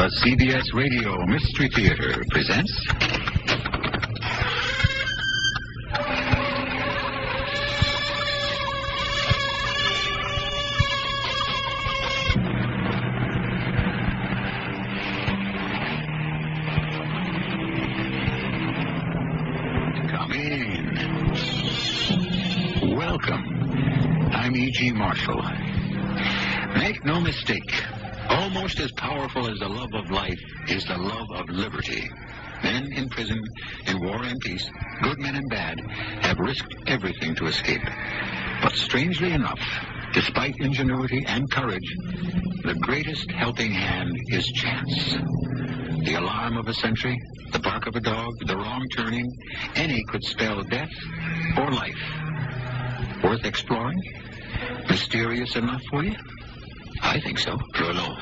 The CBS Radio Mystery Theater presents... Come in. Welcome. I'm E.G. Marshall. Make no mistake. Almost as powerful as the love of life is the love of liberty. Men in prison, in war and peace, good men and bad, have risked everything to escape. But strangely enough, despite ingenuity and courage, the greatest helping hand is chance. The alarm of a sentry, the bark of a dog, the wrong turning, any could spell death or life. Worth exploring? Mysterious enough for you? I think so. Roland,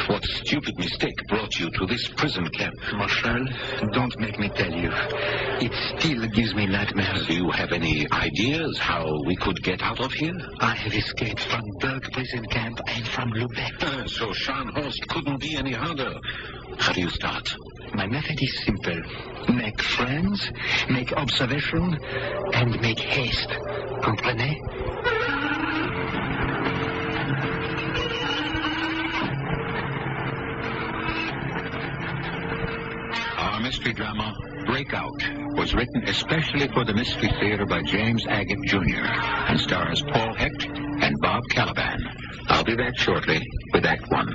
what stupid mistake brought you to this prison camp? Marshal, don't make me tell you. It still gives me nightmares. Do you have any ideas how we could get out of here? I have escaped from Berg prison camp and from Lubeck. So Scharnhorst couldn't be any harder. How do you start? My method is simple. Make friends, make observation, and make haste. Comprenez? Our mystery drama, Breakout, was written especially for the Mystery Theater by James Agate, Jr. and stars Paul Hecht and Bob Caliban. I'll be back shortly with Act One.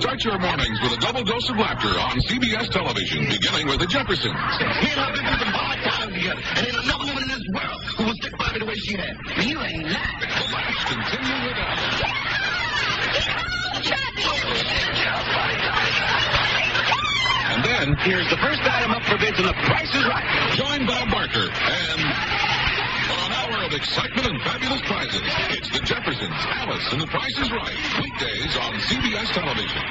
Start your mornings with a double dose of laughter on CBS television, beginning with The Jeffersons. Me and I've been through some hard times together, and ain't another woman in this world who will stick by me the way she has. You ain't lying. The laughs continue with us. And then, Here's the first item up for bids, and the price is right. join Bob Barker and for an hour of excitement and fabulous prizes. It's The Jeffersons, Alice, and The Price is Right. Weekdays on CBS television.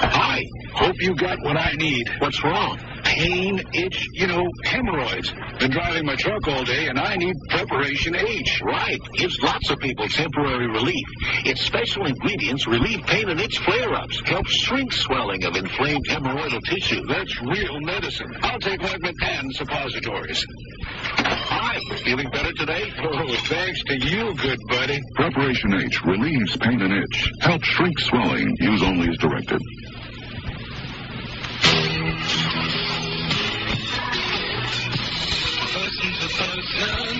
Hi. Hope you got what I need. What's wrong? Pain, itch, hemorrhoids. Been driving my truck all day, and I need Preparation H. Right. Gives lots of people temporary relief. Its special ingredients relieve pain and itch flare-ups. Helps shrink swelling of inflamed hemorrhoidal tissue. That's real medicine. I'll take ointment and suppositories. Hi. Feeling better today? Oh, thanks to you, good buddy. Preparation H relieves pain and itch. Helps shrink swelling. Use only as directed. Person to person,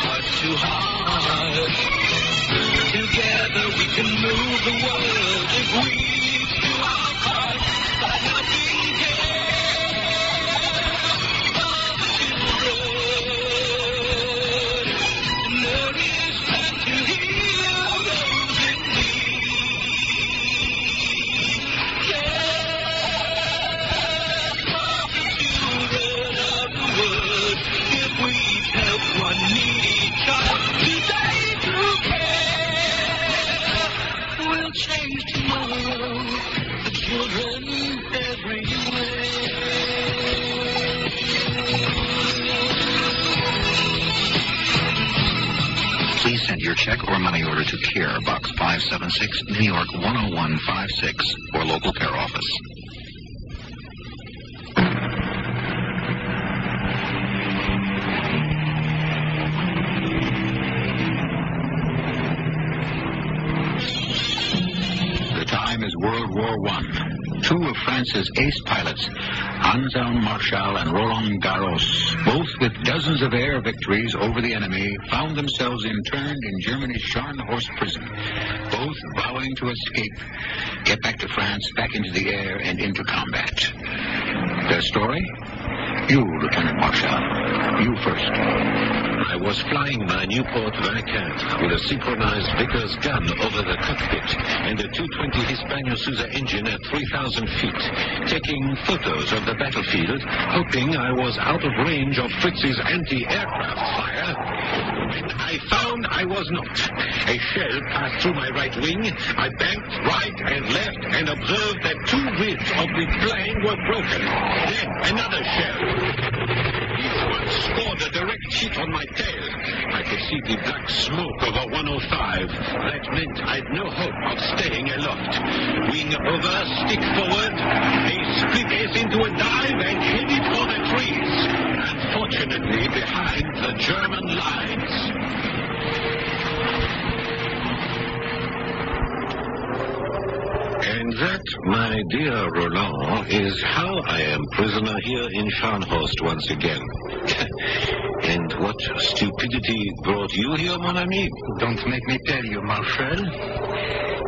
heart to heart. Together we can move the world if we each do our part by helping care for the children. Nourish time to heal those in need. If we each help one needy child today through care, we'll change tomorrow, the children everywhere. Please send your check or money order to CARE, Box 576, New York 10156, or local care office. The time is World War I. Two of France's ace pilots, Anselm Marshall and Roland Garros, both with dozens of air victories over the enemy, found themselves interned in Germany's Scharnhorst prison, both vowing to escape, get back to France, back into the air, and into combat. Their story? You, Lieutenant Marshall. You first. I was flying my Newport 24 with a synchronized Vickers gun over the cockpit and a 220 Hispano Souza engine at 3,000 feet, taking photos of the battlefield, hoping I was out of range of Fritz's anti-aircraft fire. When I found I was not. A shell passed through my right wing. I banked right and left and observed that two ribs of the plane were broken. Then another shell. Each one scored a direct hit on my tail. I could see the black smoke over 105. That meant I'd no hope of staying aloft. Wing over, stick forward. A split ace into a dive and headed for the trees. Unfortunately, behind the German lines. And that, my dear Roland, is how I am prisoner here in Scharnhorst once again. And what stupidity brought you here, mon ami? Don't make me tell you, Marshal.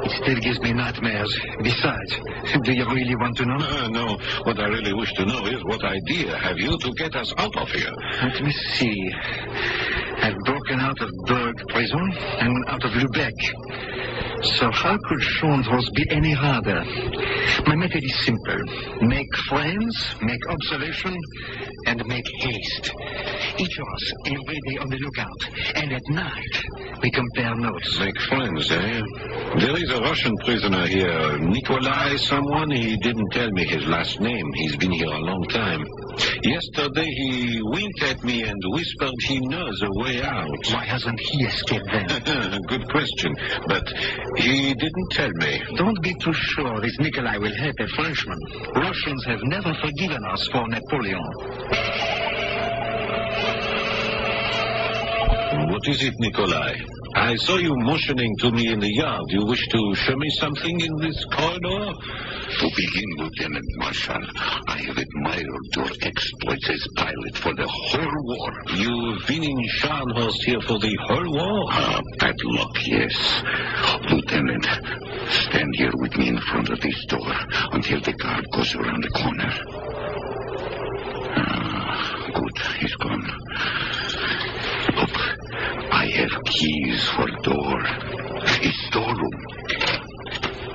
It still gives me nightmares. Besides, do you really want to know? No. What I really wish to know is what idea have you to get us out of here? Let me see. I've broken out of Berg prison and out of Lubeck. So how could Scharnhorst be any harder? My method is simple. Make friends, make observation, and make haste. Each of us every day on the lookout. And at night, we compare notes. Make friends, eh? There is a Russian prisoner here. Nikolai someone. He didn't tell me his last name. He's been here a long time. Yesterday he winked at me and whispered he knows a way out. Why hasn't he escaped then? Good question. But he didn't tell me. Don't be too sure this Nikolai will help a Frenchman. Russians have never forgiven us for Napoleon. What is it, Nikolai? I saw you motioning to me in the yard. You wish to show me something in this corridor? To begin, Lieutenant Marshal, I have admired your exploits as pilot for the whole war. You've been in Scharnhorst here for the whole war? Bad luck, yes. Lieutenant, stand here with me in front of this door until the guard goes around the corner. Good, he's gone. Look, I have keys for the door. A storeroom.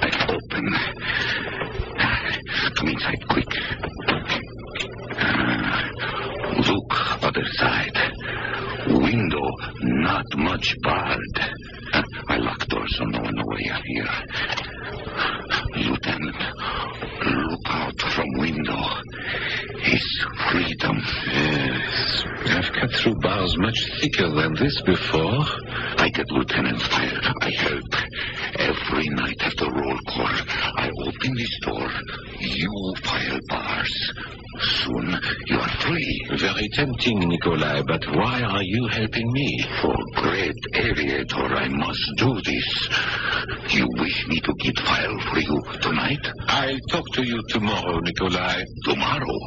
I open. Come inside quick. Look, other side. Window not much barred. I lock door so no one away here. Lieutenant, look out from window. It's freedom. Yes. I've cut through bars much thicker than this before. I get Lieutenant fired. I help. Every night after roll call, I open this door. You file bars. Soon you are free. Very tempting, Nikolai, but why are you helping me? For great aviator, I must do this. You wish me to get file for you tonight? I'll talk to you tomorrow, Nikolai. Tomorrow?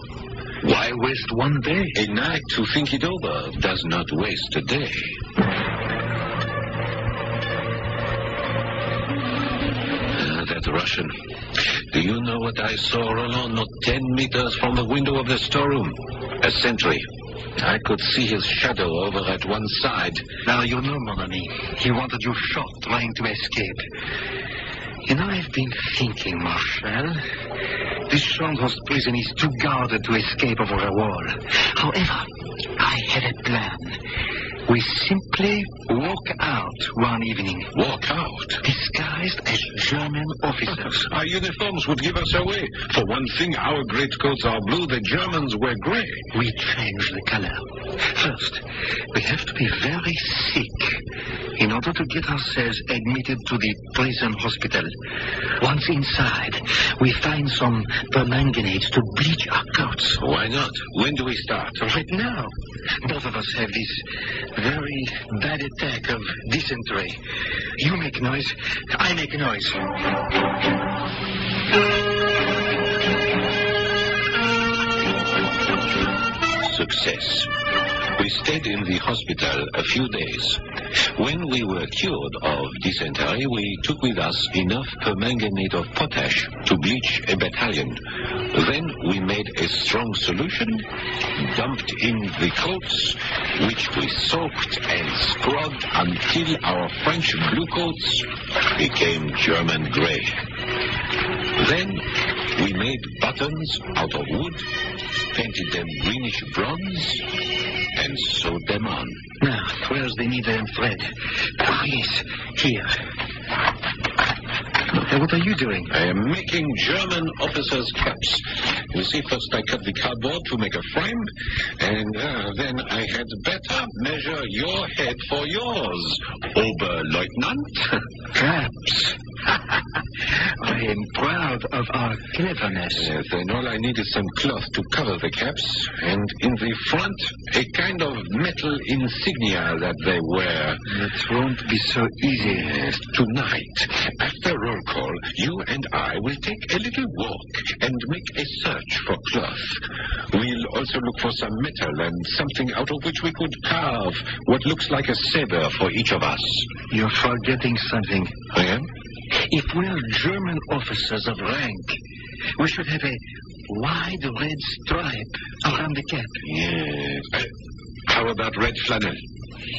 Why waste one day? A night to think it over does not waste a day. That Russian. Do you know what I saw, Roland? Not 10 meters from the window of the storeroom. A sentry. I could see his shadow over at one side. Now you know, mon ami, he wanted you shot trying to escape. You know, I've been thinking, Marshal. This Scharnhorst prison is too guarded to escape over a wall. However, I had a plan. We simply walk out one evening. Walk out? Disguised as German officers. Our uniforms would give us away. For one thing, our greatcoats are blue, the Germans wear gray. We change the color. First, we have to be very sick in order to get ourselves admitted to the prison hospital. Once inside, we find some permanganate to bleach our coats. Why not? When do we start? Right now. Both of us have this very bad attack of dysentery. You make noise, I make noise. Success. We stayed in the hospital a few days. When we were cured of dysentery, we took with us enough permanganate of potash to bleach a battalion. Then we made a strong solution, dumped in the coats, which we soaked and scrubbed until our French blue coats became German gray. Then we made buttons out of wood, painted them greenish bronze, and sewed them on. Now, where's the needle and thread? Yes, here. What are you doing? I am making German officers' caps. You see, first I cut the cardboard to make a frame, and then I had better measure your head for yours, Oberleutnant. Caps. I am proud of our cleverness. Yes, and all I need is some cloth to cover the caps, and in the front, a kind of metal insignia that they wear. It won't be so easy. Yes, tonight, after roll call, you and I will take a little walk and make a search for cloth. We'll also look for some metal and something out of which we could carve what looks like a saber for each of us. You're forgetting something. I am? If we're German officers of rank, we should have a wide red stripe around the cap. Yes. How about red flannel?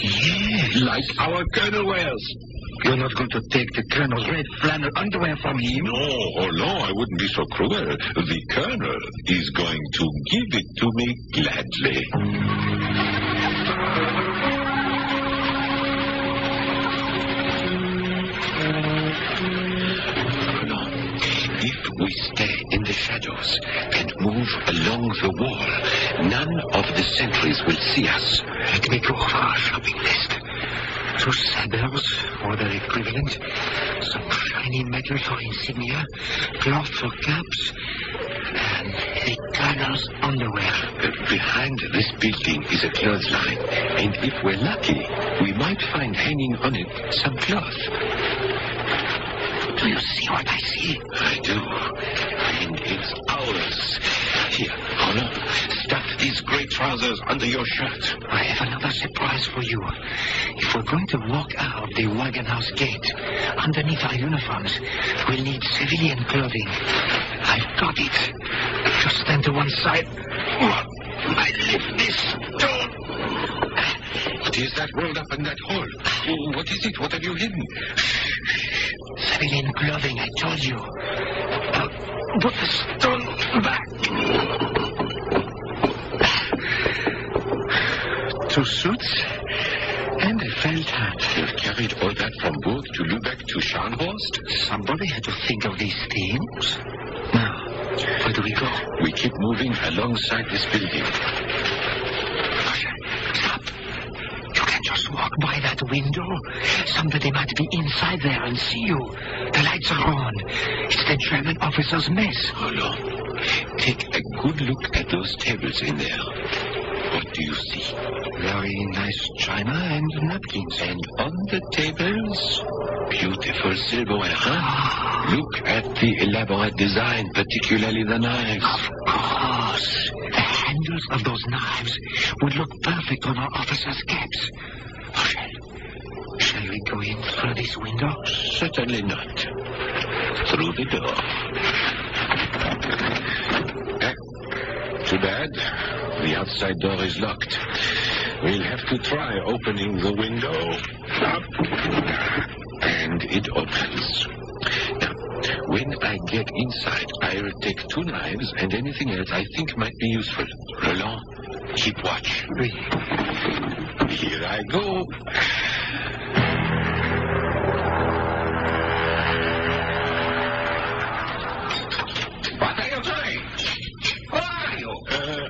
Yes. Like our colonel wears. You're not going to take the colonel's red flannel underwear from him? No, I wouldn't be so cruel. The colonel is going to give it to me gladly. If we stay in the shadows and move along the wall, none of the sentries will see us. Let me go for our shopping list. 2 sabers, or their equivalent, some shiny metal for insignia, cloth for caps, and the colonel's underwear. Behind this building is a clothesline, and if we're lucky, we might find hanging on it some cloth. Do you see what I see? I do, and it's ours. Here, Roland, stuff these gray trousers under your shirt. I have another surprise for you. If we're going to walk out the wagon house gate, underneath our uniforms, we'll need civilian clothing. I've got it. Just stand to one side. I lift this stone. What is that rolled up in that hole? What is it? What have you hidden? Civilian clothing, I told you. Put the stone back. 2 suits and a felt hat. You've carried all that from Burg to Lübeck to Scharnhorst? Somebody had to think of these things. Now, where do we go? We keep moving alongside this building. Stop. You can't just walk by that window. Somebody might be inside there and see you. The lights are on. It's the German officer's mess. Hold on. Take a good look at those tables in there. What do you see? Very nice china and napkins. And on the tables, beautiful silverware, huh? Look at the elaborate design, particularly the knives. Of course. The handles of those knives would look perfect on our officers' caps. Shall we go in through this window? Certainly not. Through the door. Too bad. The outside door is locked. We'll have to try opening the window. And it opens. Now, when I get inside, I'll take 2 knives and anything else I think might be useful. Roland, keep watch. Oui. Here I go. What are you doing? Who are you?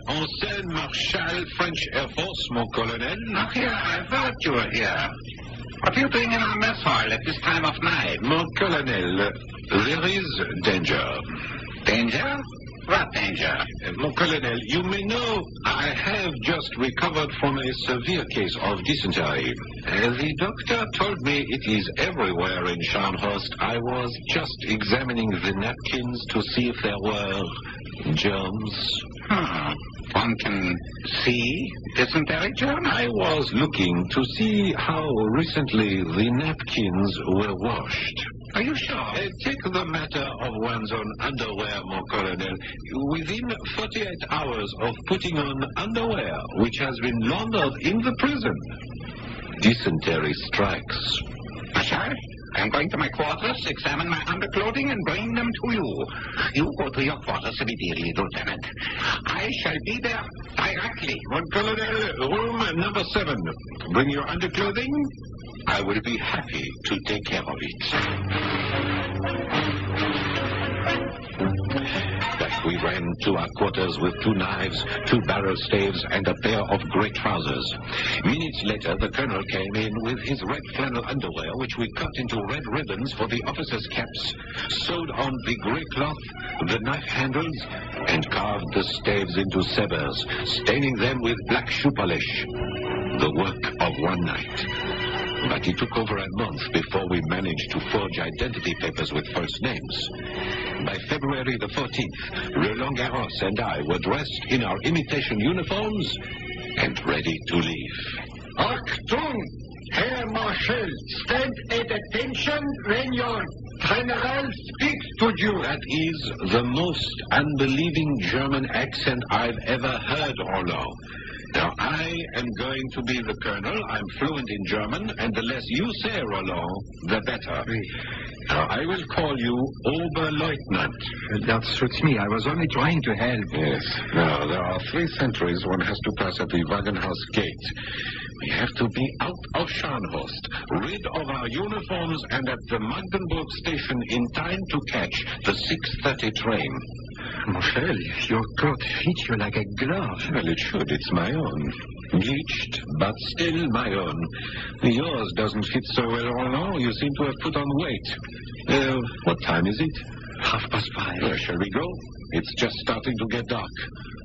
Ancien Marshal, French Air Force, mon colonel. Oh, here, I thought you were here. What are you doing in our mess hall at this time of night? Mon colonel, there is danger. Danger? What danger? Mon colonel, you may know I have just recovered from a severe case of dysentery. The doctor told me it is everywhere in Scharnhorst. I was just examining the napkins to see if there were germs. One can see dysentery germs? I was looking to see how recently the napkins were washed. Are you sure? Take the matter of one's own underwear, mon colonel. Within 48 hours of putting on underwear which has been laundered in the prison, dysentery strikes. Marshal, I'm going to my quarters, examine my underclothing, and bring them to you. You go to your quarters immediately, Lieutenant. I shall be there directly. Mon colonel, room number 7. Bring your underclothing. I will be happy to take care of it. Back we ran to our quarters with 2 knives, 2 barrel staves, and a pair of grey trousers. Minutes later, the colonel came in with his red flannel underwear, which we cut into red ribbons for the officers' caps, sewed on the grey cloth, the knife handles, and carved the staves into sabres, staining them with black shoe polish. The work of one night. But it took over a month before we managed to forge identity papers with false names. By February the 14th, Roland Garros and I were dressed in our imitation uniforms and ready to leave. Achtung! Herr Marshal, stand at attention when your general speaks to you. That is the most unbelieving German accent I've ever heard, Roland. Now, I am going to be the colonel. I'm fluent in German, and the less you say, Roland, the better. Now, I will call you Oberleutnant. That suits me. I was only trying to help. Yes. Now, there are 3 sentries one has to pass at the Wagenhaus gate. We have to be out of Scharnhorst, rid of our uniforms, and at the Magdeburg station in time to catch the 6:30 train. Marshal, your coat fits you like a glove. Well, it should. It's my own. Bleached, but still my own. Yours doesn't fit so well, Roland. You seem to have put on weight. What time is it? 5:30. Shall we go? It's just starting to get dark.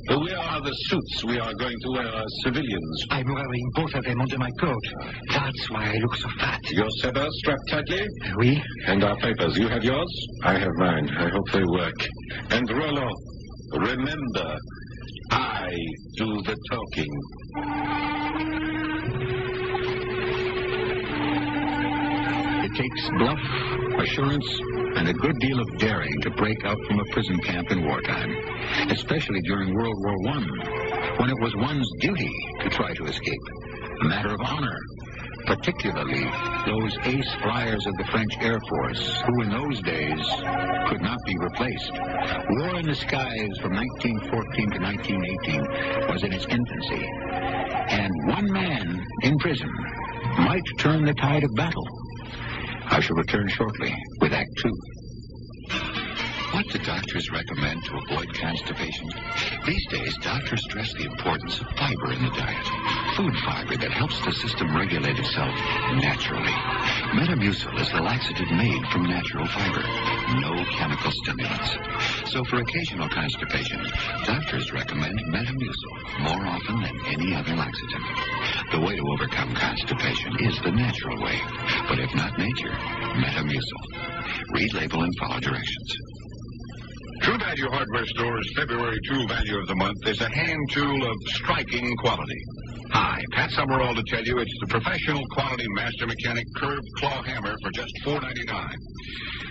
Where are the suits we are going to wear as civilians? I'm wearing both of them under my coat. That's why I look so fat. Your sabers strapped tightly? Oui. And our papers. You have yours? I have mine. I hope they work. And Roland, remember, I do the talking. It takes bluff, assurance, and a good deal of daring to break out from a prison camp in wartime, especially during World War I, when it was one's duty to try to escape, a matter of honor, particularly those ace flyers of the French Air Force, who in those days could not be replaced. War in the skies from 1914 to 1918 was in its infancy, and one man in prison might turn the tide of battle. I shall return shortly with Act 2. What do doctors recommend to avoid constipation? These days, doctors stress the importance of fiber in the diet. Food fiber that helps the system regulate itself naturally. Metamucil is the laxative made from natural fiber. No chemical stimulants. So for occasional constipation, doctors recommend Metamucil more often than any other laxative. The way to overcome constipation is the natural way. But if not nature, Metamucil. Read label and follow directions. True Value Hardware Store's February Tool Value of the Month is a hand tool of striking quality. Hi, Pat Summerall to tell you it's the professional quality Master Mechanic curved claw hammer for just $4.99.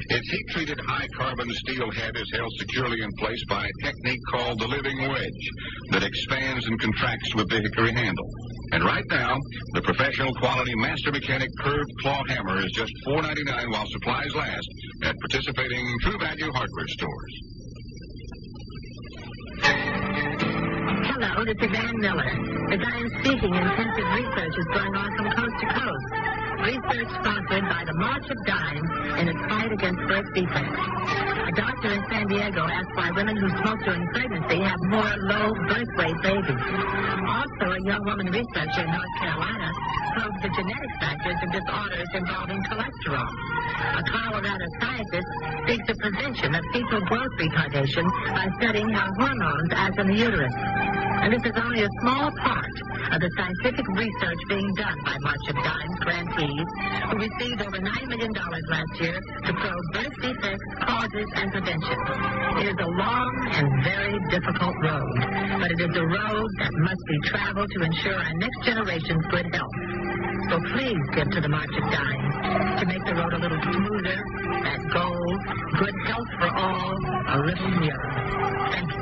Its heat-treated high-carbon steel head is held securely in place by a technique called the living wedge that expands and contracts with the hickory handle. And right now, the professional quality Master Mechanic curved claw hammer is just $4.99 while supplies last at participating True Value Hardware stores. Hello, this is Ann Miller. As I am speaking, intensive research is going on from coast to coast. Research sponsored by the March of Dimes in its fight against birth defects. A doctor in San Diego asked why women who smoke during pregnancy have more low birth weight babies. Also, a young woman researcher in North Carolina probed the genetic factors of disorders involving cholesterol. A Colorado scientist seeks the prevention of fetal growth retardation by studying how hormones act on the uterus. And this is only a small part of the scientific research being done by March of Dimes grantees, who received over $9 million last year to probe birth defects, causes, and prevention. It is a long and very difficult road, but it is a road that must be traveled to ensure our next generation's good health. So please give to the March of Dimes to make the road a little smoother, that goal, good health for all, a little nearer. Thank you.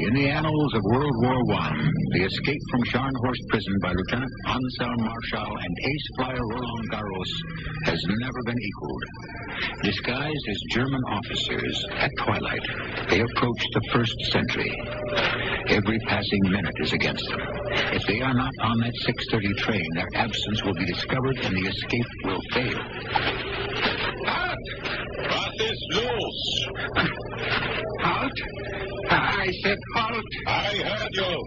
In the annals of World War I, the escape from Scharnhorst prison by Lieutenant Anselm Marschall and ace flyer Roland Garros has never been equaled. Disguised as German officers, at twilight, they approach the first sentry. Every passing minute is against them. If they are not on that 6:30 train, their absence will be discovered and the escape will fail. Halt! What is loose? Halt! I said halt! I heard you.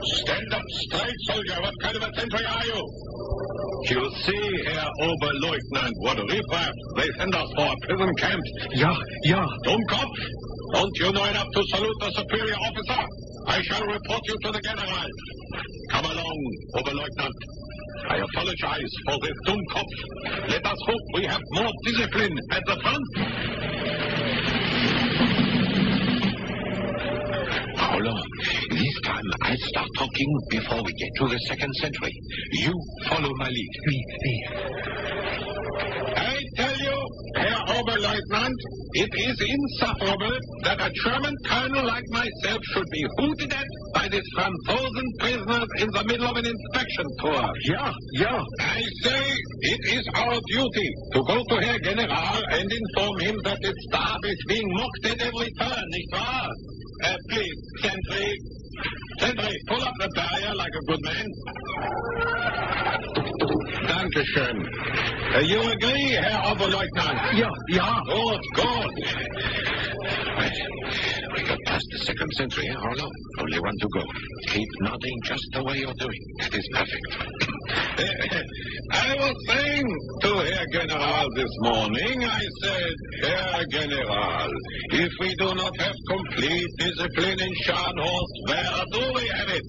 Stand up straight, soldier. What kind of a sentry are you? You see, Herr Oberleutnant, what riffraff. They send us for a prison camp. Ja. Dummkopf! Don't you know enough to salute the superior officer? I shall report you to the general. Come along, Oberleutnant. I apologize for this Dummkopf. Let us hope we have more discipline at the front. Hold on. This time I'll start talking before we get to the second sentry. You follow my lead. Me. I tell you, Herr Oberleutnant, it is insufferable that a German colonel like myself should be hooted at by these Franzosen prisoners in the middle of an inspection tour. Ja. I say it is our duty to go to Herr General and inform him that his staff is being mocked at every turn, nicht wahr? Please, Sentry, pull up the barrier like a good man. Dankeschön. You agree, Herr Oberleutnant? Ja. Good. Right. We got past the second sentry, eh, Orlo? Only one to go. Keep nodding just the way you're doing. That is perfect. I was saying to Herr General this morning, I said, Herr General, if we do not have complete discipline in Scharnhorst, where do we have it?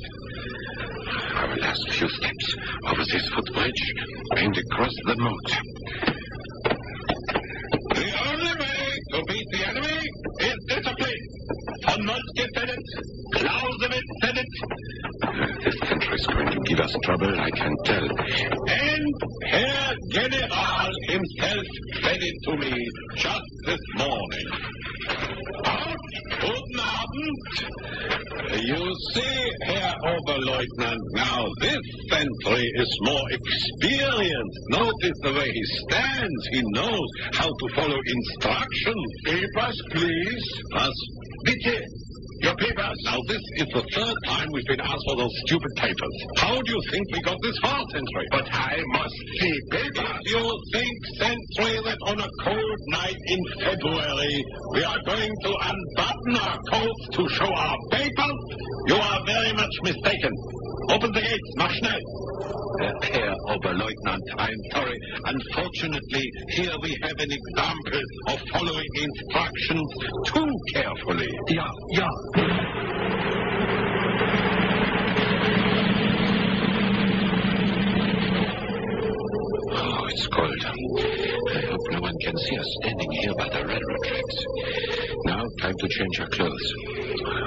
Our last few steps over this footbridge and across the moat. The only way to beat the enemy is discipline. Von Moltke said it. Clausewitz said it. This sentry's going to give us trouble, I can tell. And Herr General himself said it to me just this morning. Out, guten Abend. You see, Herr Oberleutnant, now this sentry is more experienced. Notice the way he stands. He knows how to follow instructions. Papers, please. Was? Bitte. Your papers. Now, this is the third time we've been asked for those stupid papers. How do you think we got this far, Sentry? But I must see papers. If you think, Sentry, that on a cold night in February we are going to unbutton our coats to show our papers, you are very much mistaken. Open the gates, mach schnell. Herr Oberleutnant, I'm sorry. Unfortunately, here we have an example of following instructions too carefully. Ja. Oh, it's cold. I hope no one can see us standing here by the railroad tracks. Now, time to change our clothes.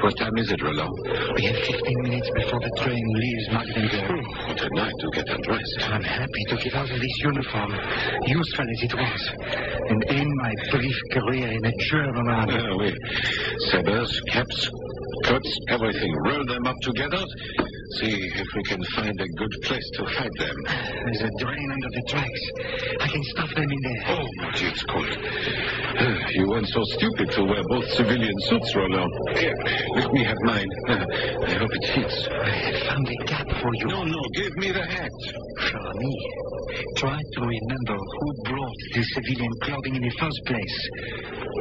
What time is it, Roland? We have 15 minutes before the train leaves Magdeburg. What a night to get undressed. I'm happy to get out of this uniform, useful as it was, and end my brief career in a German army. Oui. Sabers, caps, coats, everything. Roll them up together. See if we can find a good place to hide them. There's a drain under the tracks. I can stuff them in there. Oh, Marty, it's cold. You weren't so stupid to wear both civilian suits, Roland. Here, let me have mine. I hope it fits. I have found a gap for you. No, give me the hat. Charmy, try to remember who brought the civilian clothing in the first place.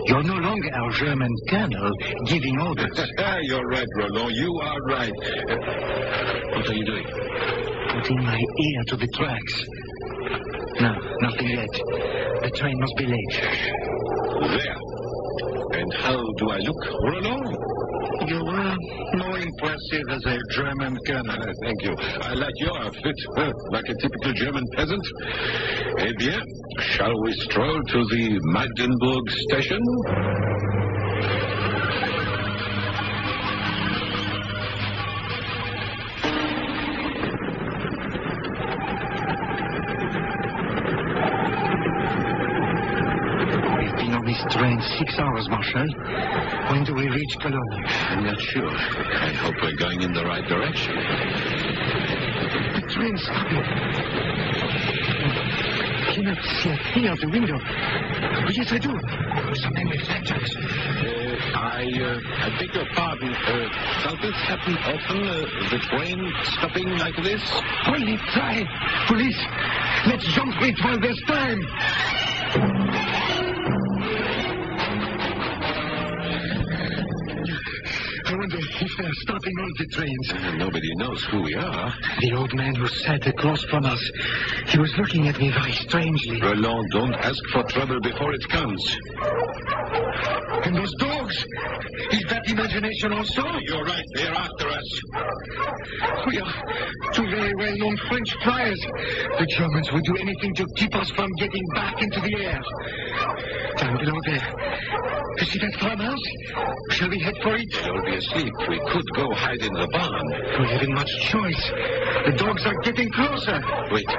You're no longer our German colonel giving orders. You're right, Roland. You are right. What are you doing? Putting my ear to the tracks. No, nothing yet. The train must be late. There. And how do I look, Roland? You were more impressive as a German colonel. Thank you. I like your outfit. Like a typical German peasant. Eh bien, shall we stroll to the Magdeburg station? This train 6 hours, Marshal. When do we reach Cologne? I'm not sure. I hope we're going in the right direction. The train's stopping. cannot see a thing out the window. Oh, yes, I do. Some men with lanterns. I beg your pardon. Does this happen often? The train stopping like this? Only try. Police, let's jump it while there's time. I wonder if they're stopping all the trains. Nobody knows who we are. The old man who sat across from us, he was looking at me very strangely. Roland, don't ask for trouble before it comes. And those dogs, is that imagination also? You're right, they're after us. We are two very well-known French flyers. The Germans would do anything to keep us from getting back into the air. Down below there. You see that farmhouse? Shall we head for it? You'll be asleep. We could go hide in the barn. We haven't much choice. The dogs are getting closer. Wait,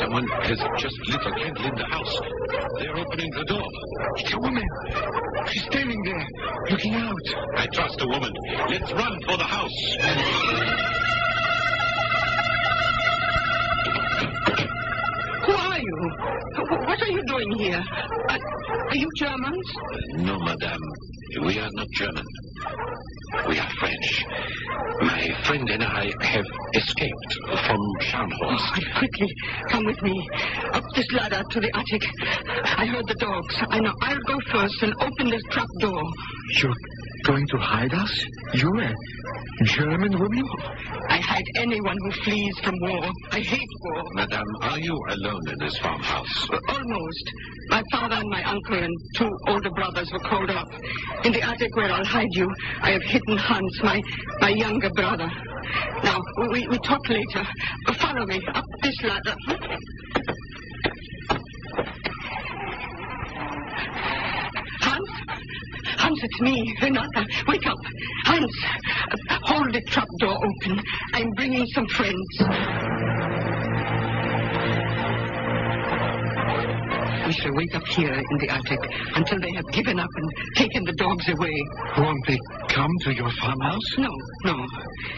someone has just lit a candle in the house. They're opening the door. It's a woman. She's standing there, looking out. I trust a woman. Let's run for the house. Who are you? What are you doing here? Are you Germans? No, madame. We are not German. We are French. My friend and I have escaped from Scharnhorst. Quickly, come with me. Up this ladder to the attic. I heard the dogs. I know. I'll go first and open this trap door. You're going to hide us? You, a German woman? I hide anyone who flees from war. I hate war. Madame, are you alone in this farmhouse? Almost. My father and my uncle and two older brothers were called up. In the attic where I'll hide you, I have hidden Hans, my younger brother. Now, we talk later. Follow me up this ladder. Hans, it's me, Renata. Wake up. Hans, hold the trap door open. I'm bringing some friends. We shall wait up here in the attic until they have given up and taken the dogs away. Won't they come to your farmhouse? No.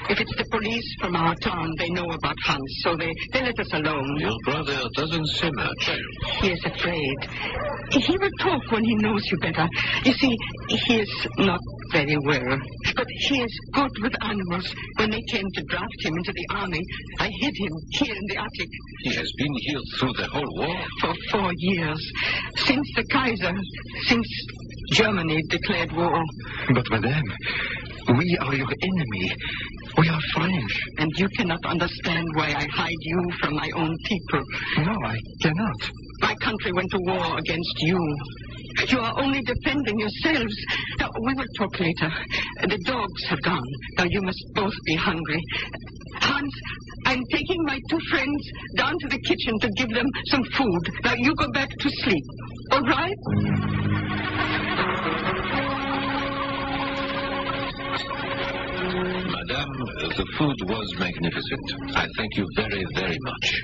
If it's the police from our town, they know about Hans, so they let us alone. Your brother doesn't seem a child. He is afraid. He will talk when he knows you better. You see, he is not very well. But he is good with animals. When they came to draft him into the army, I hid him here in the attic. He has been here through the whole war? For 4 years. Since the Kaiser, since Germany declared war. But, madame, we are your enemy. We are French. And you cannot understand why I hide you from my own people. No, I cannot. My country went to war against you. You are only defending yourselves. Now, we will talk later. The dogs have gone. Now, you must both be hungry. Hans, I'm taking my two friends down to the kitchen to give them some food. Now, you go back to sleep. All right? Madame, the food was magnificent. I thank you very, very much.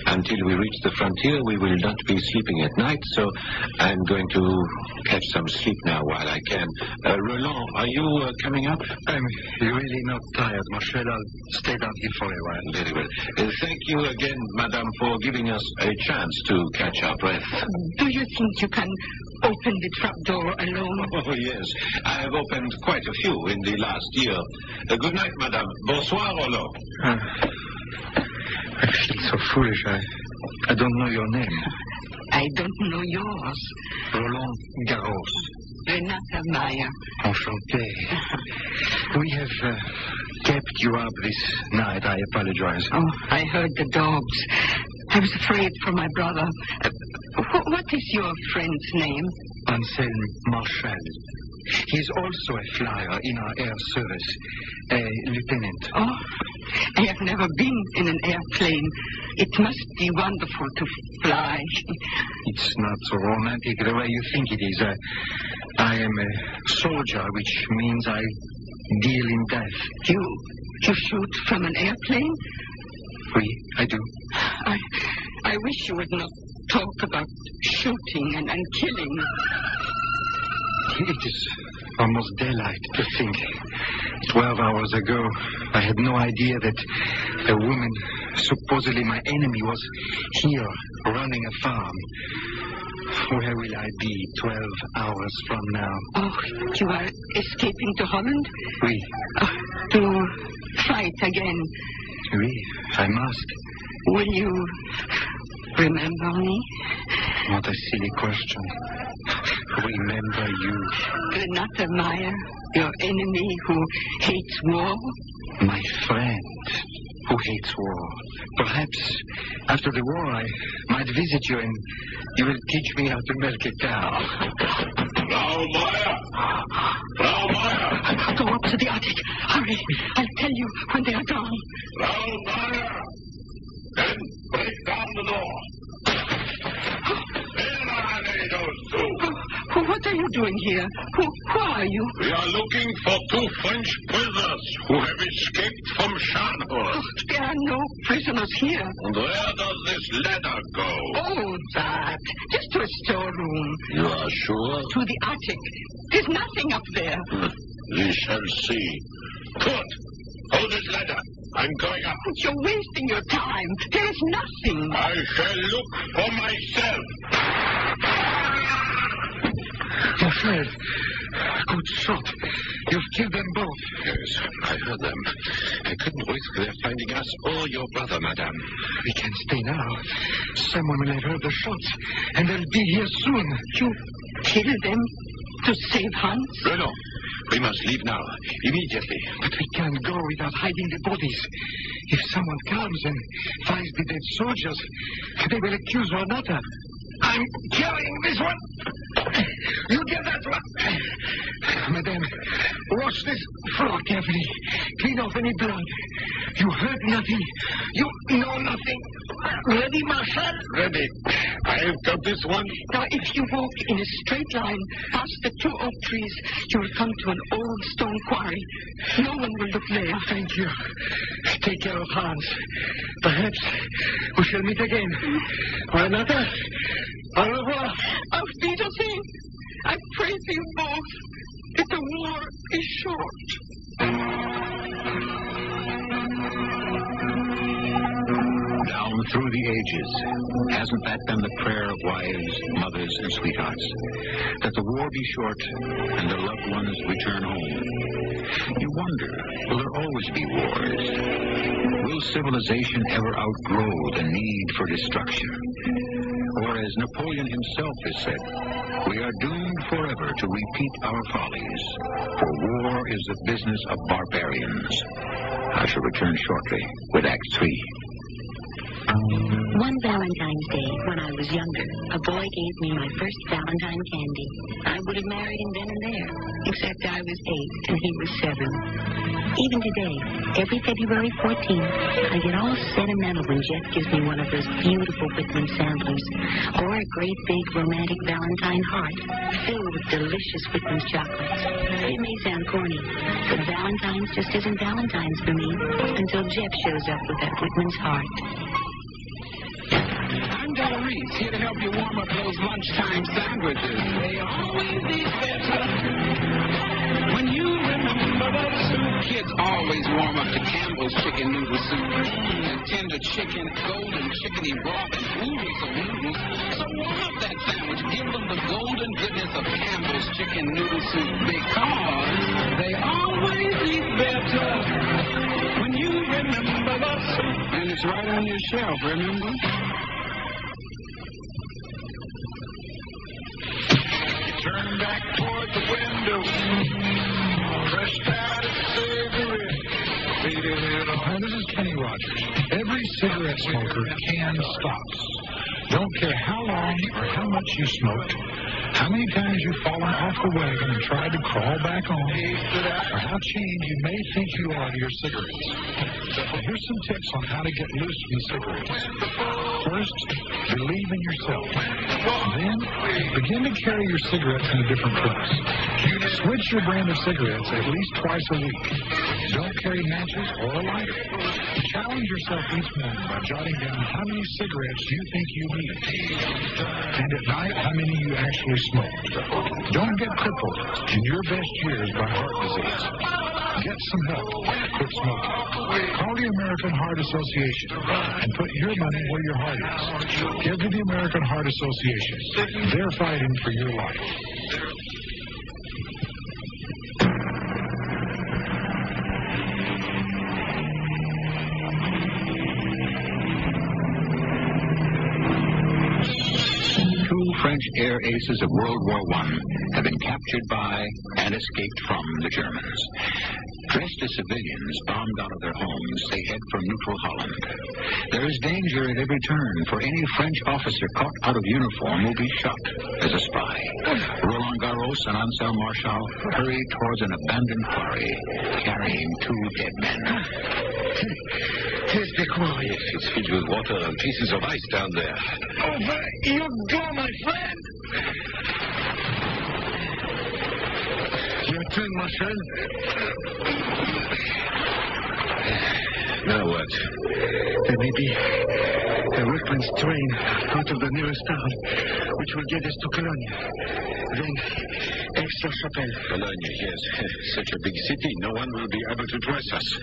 Until we reach the frontier, we will not be sleeping at night, so I'm going to catch some sleep now while I can. Roland, are you coming up? I'm really not tired, Marshal. I'll stay down here for a while. Very well. Thank you again, Madame, for giving us a chance to catch our breath. Do you think you can open the trapdoor alone? Oh, yes. I have opened quite a few in the last year. Good night, Madame. Bonsoir, Roland. I feel so foolish. I don't know your name. I don't know yours. Roland Garros. Renata Meyer. Enchanté. We have kept you up this night. I apologize. Oh, I heard the dogs. I was afraid for my brother. What is your friend's name? Anselm Marshal. He's also a flyer in our air service, a lieutenant. Oh, I have never been in an airplane. It must be wonderful to fly. It's not so romantic the way you think it is. I am a soldier, which means I deal in death. You shoot from an airplane? Oui, I do. I wish you would not talk about shooting and killing. It is almost daylight to think. 12 hours ago, I had no idea that a woman Supposedly my enemy was here, running a farm. Where will I be 12 hours from now? Oh, you are escaping to Holland? Oui. To fight again? Oui, I must. Will you remember me? What a silly question. Remember you. Renata Meyer, your enemy who hates war? My friend who hates war. Perhaps after the war I might visit you and you will teach me how to milk a cow. Frau Meyer! Frau Meyer! Go up to the attic. Hurry. I'll tell you when they are gone. Frau Meyer! Then break down the door. Where are they, those two? What are you doing here? Who are you? We are looking for 2 French prisoners who have escaped from Scharnhorst. There are no prisoners here. And where does this letter go? Oh, that. Just to a storeroom. You are sure? To the attic. There's nothing up there. We shall see. Good. Hold this letter. I'm going up. But you're wasting your time. There's nothing. I shall look for myself. Alfred, good shot. You've killed them both. Yes, I heard them. I couldn't risk their finding us or your brother, madame. We can stay now. Someone will have heard the shots, and they'll be here soon. You kill them to save Hans? No. We must leave now, immediately. But we can't go without hiding the bodies. If someone comes and finds the dead soldiers, they will accuse one another. I'm killing this one. You get that one. Madame, wash this floor carefully. Clean off any blood. You heard nothing. You know nothing. Ready, Marshal? Ready. I've got this one. Now, if you walk in a straight line past the 2 oak trees, you will come to an old stone quarry. No one will look there. Thank you. Take care of Hans. Perhaps we shall meet again. Renata, au revoir. Auf Wiedersehen. I pray for you both that the war is short. Down through the ages, hasn't that been the prayer of wives, mothers, and sweethearts? That the war be short and their loved ones return home. You wonder, will there always be wars? Will civilization ever outgrow the need for destruction? Or as Napoleon himself has said, we are doomed forever to repeat our follies, for war is the business of barbarians. I shall return shortly with Act 3. One Valentine's Day, when I was younger, a boy gave me my first Valentine candy. I would have married him then and there, except I was 8 and he was 7. Even today, every February 14th, I get all sentimental when Jeff gives me one of those beautiful Whitman samplers, or a great big romantic Valentine heart filled with delicious Whitman's chocolates. It may sound corny, but Valentine's just isn't Valentine's for me until Jeff shows up with that Whitman's heart. I'm Della Reese, here to help you warm up those lunchtime sandwiches. They always eat better when you remember that soup. Kids always warm up to Campbell's chicken noodle soup. And tender chicken, golden chickeny broth, and oodles of noodles. So warm up that sandwich. Give them the golden goodness of Campbell's chicken noodle soup, because they always eat better when you remember that soup. And it's right on your shelf, remember? Turn back toward the window. Pressed out a cigarette. Hi, this is Kenny Rogers. Every cigarette smoker can stops. Don't care how long or how much you smoked, how many times you've fallen off the wagon and tried to crawl back on, or how chained you may think you are to your cigarettes. Well, here's some tips on how to get loose from cigarettes. First, believe in yourself. Then, begin to carry your cigarettes in a different place. Switch your brand of cigarettes at least twice a week. Don't carry matches or a lighter. Challenge yourself each morning by jotting down how many cigarettes you think you need. And at night, how many you actually smoke. Don't get crippled in your best years by heart disease. Get some help. Quit smoking. Call the American Heart Association and put your money where your heart is. Give to the American Heart Association. They're fighting for your life. French air aces of World War I have been captured by and escaped from the Germans. Dressed as civilians bombed out of their homes, they head for neutral Holland. There is danger at every turn, for any French officer caught out of uniform will be shot as a spy. Roland Garros and Ansel Marshal hurry towards an abandoned quarry, carrying 2 dead men. Here's the quarry. Yes, it's filled with water and pieces of ice down there. Over you go, my friend. Your turn, Marshal. Now what? There may be a workman's train out of the nearest town, which will get us to Cologne. Then, Aix-la-Chapelle. Cologne, yes. Such a big city, no one will be able to trace us.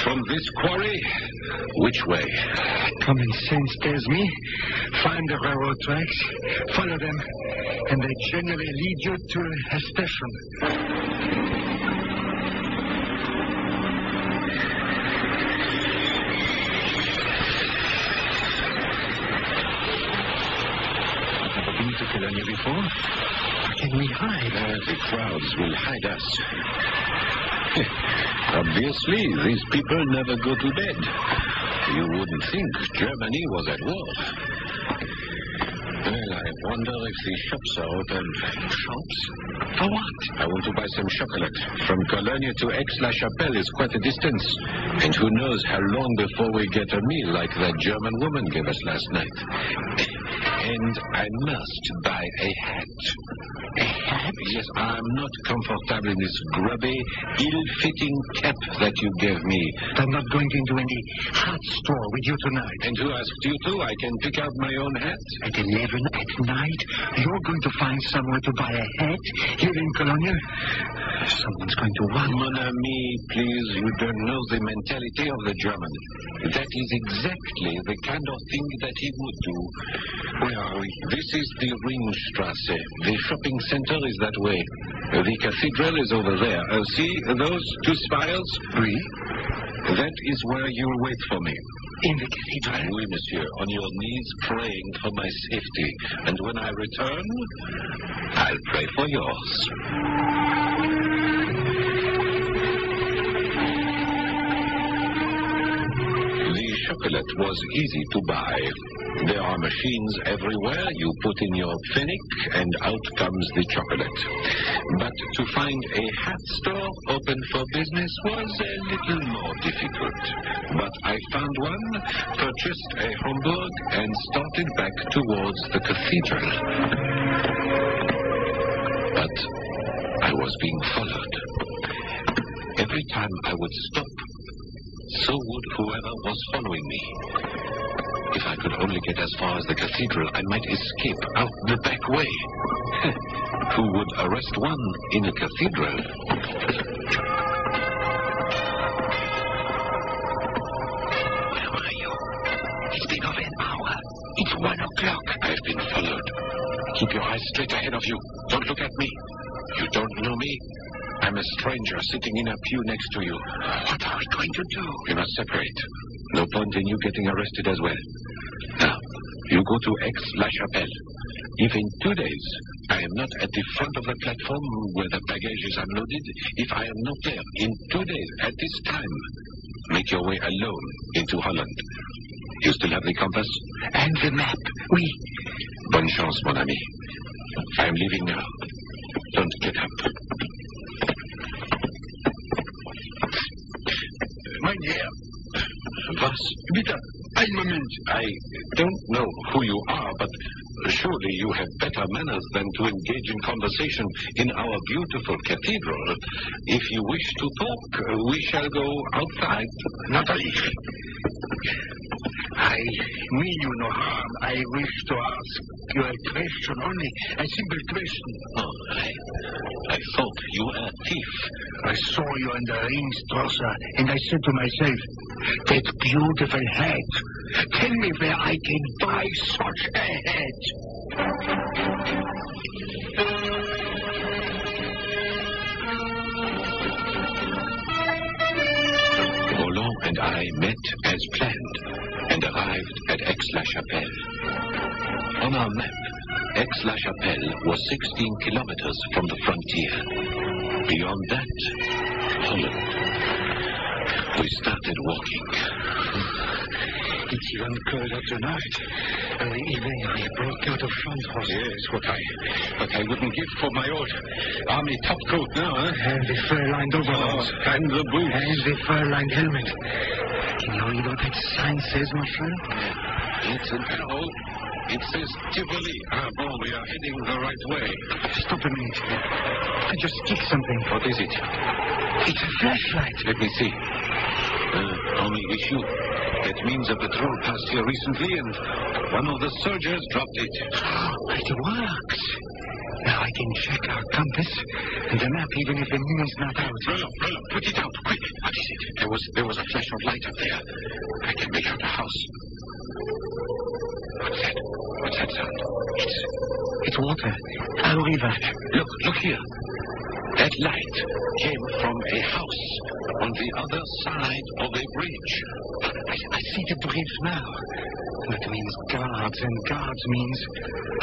From this quarry, which way? Common sense tells me, find the railroad tracks, follow them, and they generally lead you to a station. To Cologne before? How can we hide? The crowds will hide us. Obviously, these people never go to bed. You wouldn't think Germany was at war. Well, I wonder if the shops are open. Shops? For what? I want to buy some chocolate. From Cologne to Aix-la-Chapelle is quite a distance. And who knows how long before we get a meal like that German woman gave us last night. And I must buy a hat. A hat? Yes, I'm not comfortable in this grubby, ill-fitting cap that you gave me. I'm not going into any hat store with you tonight. And who asked you to? I can pick out my own hat. At 11 at night, you're going to find somewhere to buy a hat here in Cologne? Someone's going to want... Mon ami, please, you don't know the mentality of the German. That is exactly the kind of thing that he would do. Where are we? This is the Ringstrasse. The shopping center is that way. The cathedral is over there. See those 2 spires? Oui. That is where you'll wait for me. In the cathedral? Oui, monsieur. On your knees praying for my safety. And when I return, I'll pray for yours. The chocolate was easy to buy. There are machines everywhere. You put in your pfennig, and out comes the chocolate. But to find a hat store open for business was a little more difficult. But I found one, purchased a Hamburg, and started back towards the cathedral. But I was being followed. Every time I would stop, so would whoever was following me. If I could only get as far as the cathedral, I might escape out the back way. Who would arrest one in a cathedral? Where are you? It's been over an hour. It's 1 o'clock. I've been followed. Keep your eyes straight ahead of you. Don't look at me. You don't know me. I'm a stranger sitting in a pew next to you. What are we going to do? We must separate. No point in you getting arrested as well. Now, you go to Aix-la-Chapelle. If in 2 days I am not at the front of the platform where the baggage is unloaded, if I am not there in 2 days at this time, make your way alone into Holland. You still have the compass? And the map, oui. Bonne chance, mon ami. I am leaving now. Don't get up. Mynheer. Was? Bitte, ein Moment. I don't know who you are, but surely you have better manners than to engage in conversation in our beautiful cathedral. If you wish to talk, we shall go outside. Nathalie. I mean you no harm. I wish to ask you a question only. A simple question. Oh, I thought you were a thief. I saw you in the Ringstrasse, and I said to myself, that beautiful hat. Tell me where I can buy such a hat. Roland and I met as planned and arrived at Aix-la-Chapelle. On our map, Aix-la-Chapelle was 16 kilometers from the frontier. Beyond that, Holland. We started walking. It's even colder tonight. The evening we broke out of Chandos. Yes, what I wouldn't give for my old army topcoat now, huh? And the fur-lined overalls. And the boots. And the fur-lined helmet. You know what that sign says, Marshal? It's an arrow. It says Tivoli. Bon, we are heading the right way. Stop a minute. I just kicked something. What is it? It's a flashlight. Let me see. Only issue. That means a patrol passed here recently and one of the soldiers dropped it. It works. Now I can check our compass and the map even if the moon is not out. Roland, put it out, quick. What is it? There was a flash of light up there. I can make out a house. What's that? What's that sound? It's water. A river. Look here. That light came from a house on the other side of a bridge. I see the bridge now. That means guards, and guards means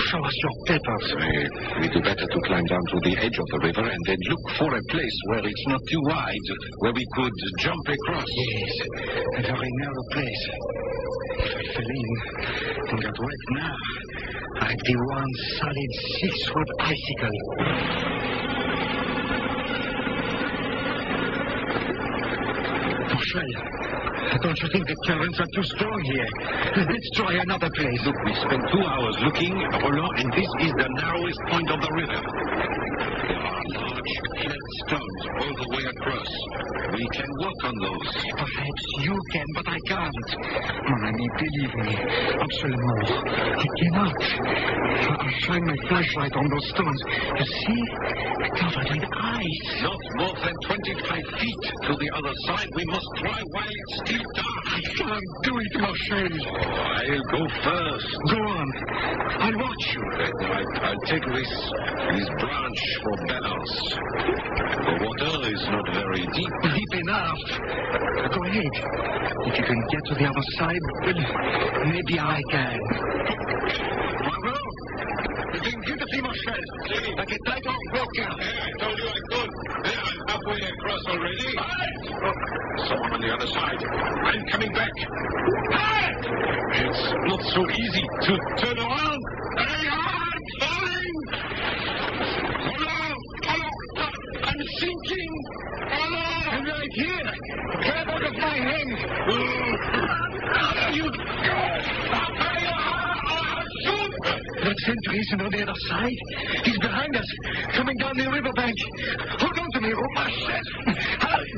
show us your papers. We do better to climb down to the edge of the river and then look for a place where it's not too wide, where we could jump across. Yes, a very narrow place. If I fell in and got wet now, I'd be one solid 6-foot icicle. Marshal, don't you think the currents are too strong here? Let's try another place. Look, we spent 2 hours looking, Roland, and this is the narrowest point of the river. There are large flat stones all the way across. We can walk on those. Perhaps you can, but I can't. Mon ami, believe me. Absolument. I cannot. I'll shine my flashlight on those stones. You see? Covered with ice. Not more than 25 feet to the other side. We must try while it's still dark. I can't do it, Marshal. I'll go first. Go on. I'll watch you. I'll take this branch for balance. The water is not very deep. Deep enough. Go ahead. If you can get to the other side, well, maybe I can. Bravo! You're doing beautifully, Marshal. Like a tight walker. I told you I could. There, I'm halfway across already. Someone on the other side. I'm coming back. It's not so easy to turn around. I'm falling. Hello. I'm sinking. Hello. I'm right here. Grab out of my hand. You That sentry is on the other side. He's behind us, coming down the riverbank. Hold on to me, Marshal.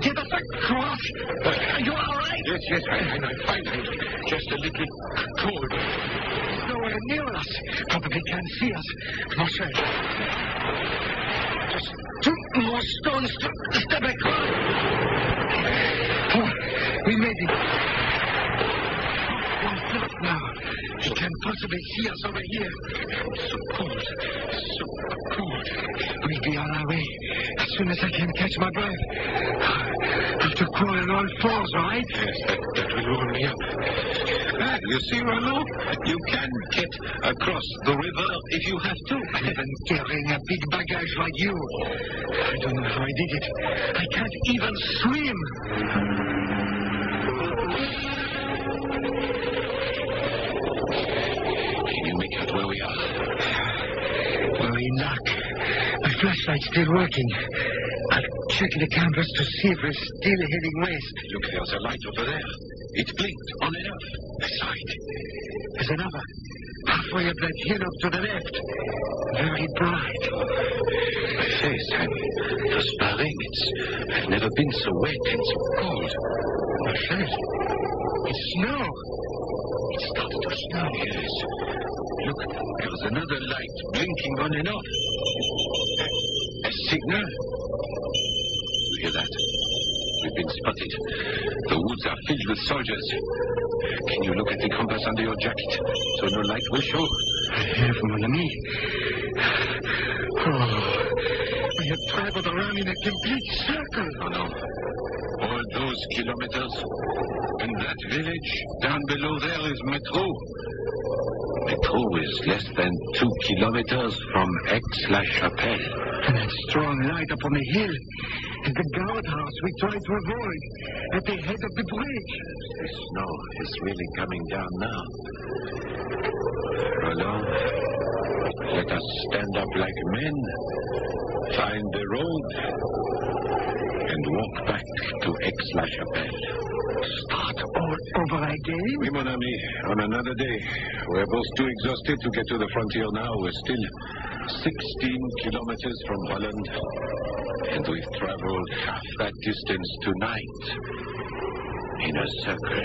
Get us across. You all right? Yes, I'm fine. I'm just a little cold. He's nowhere near us. Probably can't see us. Marshal. Just 2 more stones to step across. Oh, we made it. Look now. He can't possibly see us over here. So cold. So cold. We'll be on our way as soon as I can catch my breath. I have to crawl on all fours, right? Yes, that will warm me up. You see, Roland, you can get across the river if you have to. Even carrying a big baggage like you. I don't know how I did it. I can't even swim. Can you make out where we are? We're in luck. My flashlight's still working. I'll check the canvas to see if we're still heading west. Look, there's a light over there. It blinked on and off. I saw it. There's another. Halfway up that hill up to the left. Very bright. My face, I'm perspiring. I've never been so wet and so cold. Marshal, It's snow. It started to snow. Yes. Look, there's another light blinking on and off. A signal? You hear that? We've been spotted. The woods are filled with soldiers. Can you look at the compass under your jacket so no light will show? I have, mon ami. Oh, we have traveled around in a complete circle. Oh, no. All those kilometers. And that village down below there is Metro. Metro is less than 2 kilometers from Aix-la-Chapelle. And that strong light up on the hill is the guardhouse we tried to avoid at the head of the bridge. The snow is really coming down now. Roland, let us stand up like men, find the road, and walk back to Aix-la-Chapelle. Start all over again? Oui, mon ami, on another day. We're both too exhausted to get to the frontier now. We're still 16 kilometers from Holland, and we've traveled half that distance tonight in a circle.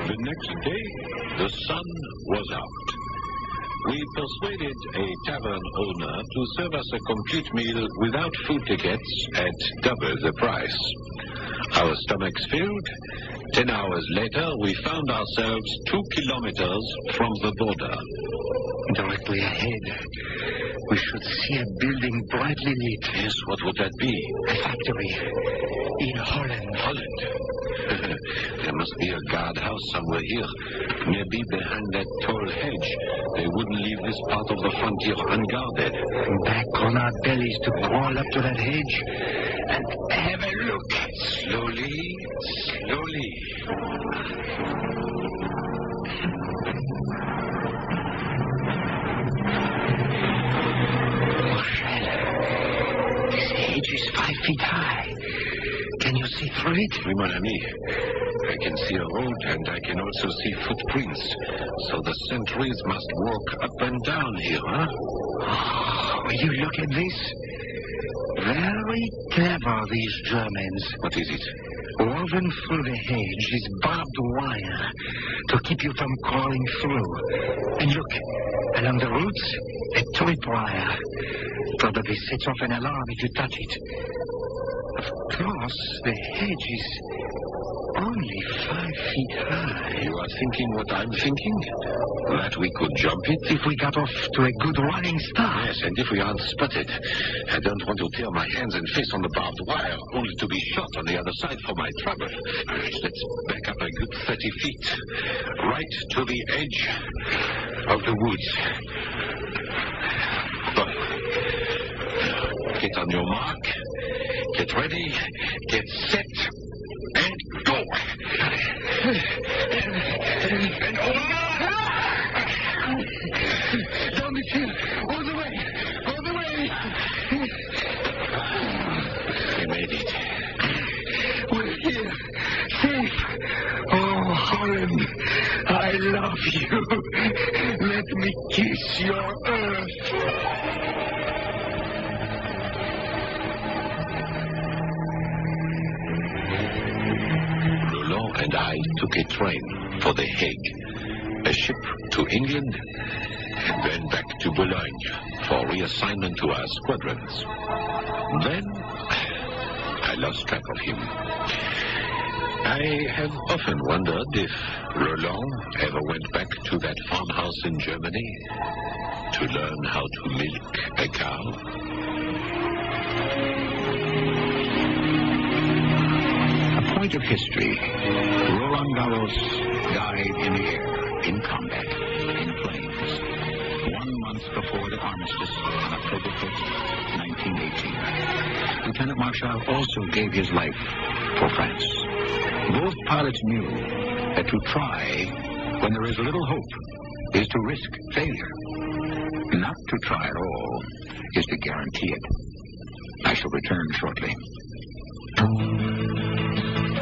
The next day, the sun was out. We persuaded a tavern owner to serve us a complete meal without food tickets at double the price. Our stomachs filled. 10 hours later, we found ourselves 2 kilometers from the border. Directly ahead, we should see a building brightly lit. Yes, what would that be? A factory in Holland. Holland? There must be a guardhouse somewhere here. Maybe behind that tall hedge. They wouldn't leave this part of the frontier unguarded. Back on our bellies to crawl up to that hedge and have a look. Slowly, slowly. This hedge is 5 feet high. Can you see through it? Oui, mon ami. I can see a road and I can also see footprints. So the sentries must walk up and down here, huh? Oh, will you look at this? Very clever, these Germans. What is it? Woven through the hedge is barbed wire to keep you from crawling through. And look, along the roots, a tripwire. Probably sets off an alarm if you touch it. Of course, the hedge is only 5 feet high. You are thinking what I'm thinking? That we could jump it? If we got off to a good running start. Yes, and if we aren't spotted. I don't want to tear my hands and face on the barbed wire, only to be shot on the other side for my trouble. All right, let's back up a good 30 feet. Right to the edge of the woods. Get on your mark. Get ready. Get set. And go. And down this hill. All the way. All the way. We made it. We're here. Safe. Oh, Holland. I love you. Let me kiss your earth. And I took a train for The Hague, a ship to England, and then back to Boulogne for reassignment to our squadrons. Then I lost track of him. I have often wondered if Roland ever went back to that farmhouse in Germany to learn how to milk a cow. Point of history. Roland Garros died in the air, in combat, in flames, 1 month before the armistice on October 5th, 1918. Lieutenant Marshall also gave his life for France. Both pilots knew that to try when there is little hope is to risk failure. Not to try at all is to guarantee it. I shall return shortly.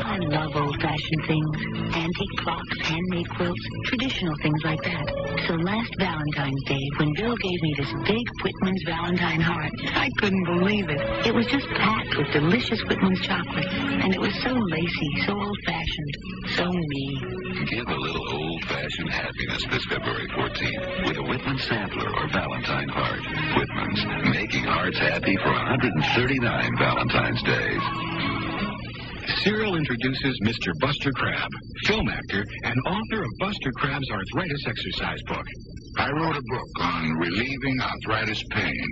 I love old-fashioned old-fashioned things. Antique clocks, handmade quilts, traditional things like that. So last Valentine's Day, when Bill gave me this big Whitman's Valentine heart, I couldn't believe it. It was just packed with delicious Whitman's chocolate. And it was so lacy, so old-fashioned, so me. Give a little old-fashioned happiness this February 14th with a Whitman sampler or Valentine heart. Whitman's, making hearts happy for 139 Valentine's Days. Cyril introduces Mr. Buster Crabbe, film actor and author of Buster Crabbe's Arthritis Exercise Book. I wrote a book on relieving arthritis pain,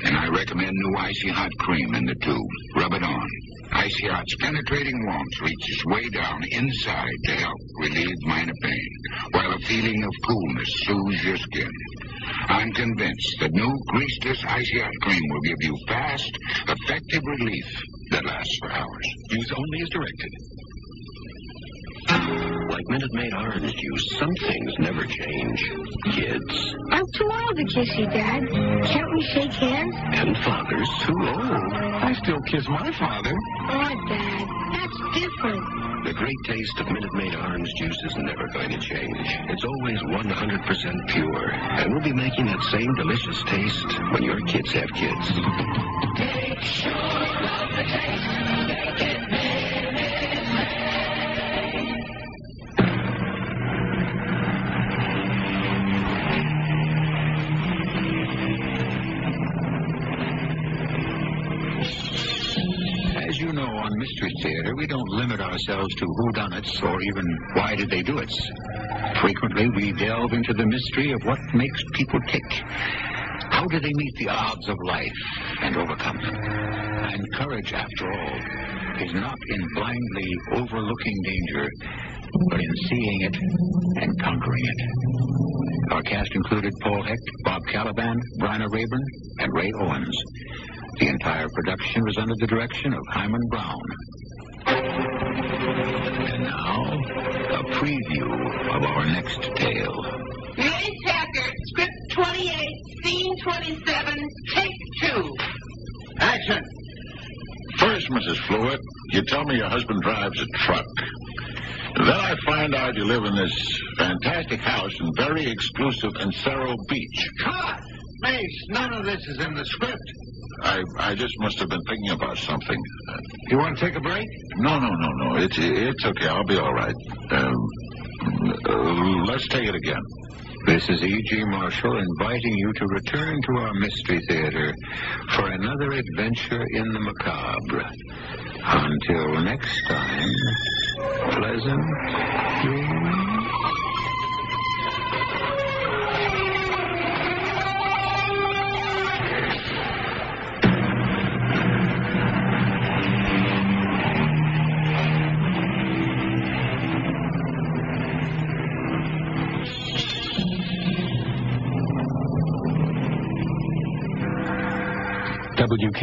and I recommend new Icy Hot cream in the tube. Rub it on. Icy Hot's penetrating warmth reaches way down inside to help relieve minor pain, while a feeling of coolness soothes your skin. I'm convinced that new greaseless Icy Hot cream will give you fast, effective relief that lasts for hours. Use only as directed. Like Minute Maid orange juice, some things never change. Kids. I'm too old to kiss you, Dad. Can't we shake hands? And fathers. Too old. I still kiss my father. Oh, Dad, that's different. The great taste of Minute Maid orange juice is never going to change. It's always 100% pure. And we'll be making that same delicious taste when your kids have kids. Take sure of the taste. Gotta get Minute Maid. As you know, on Mystery Theater, we don't limit ourselves to whodunits or even why did they do it. Frequently, we delve into the mystery of what makes people tick. How do they meet the odds of life and overcome them? And courage, after all, is not in blindly overlooking danger, but in seeing it and conquering it. Our cast included Paul Hecht, Bob Caliban, Bryna Rayburn, and Ray Owens. The entire production was under the direction of Hyman Brown. And now, a preview of our next tale. Main chapter, script 28, scene 27, take 2. Action! First, Mrs. Fluid, you tell me your husband drives a truck. Then I find out you live in this fantastic house in very exclusive Encero Beach. Cut! Mace, none of this is in the script. I just must have been thinking about something. You want to take a break? No. It's okay. I'll be all right. Let's take it again. This is E.G. Marshall inviting you to return to our Mystery Theater for another adventure in the macabre. Until next time, pleasant dreams. WK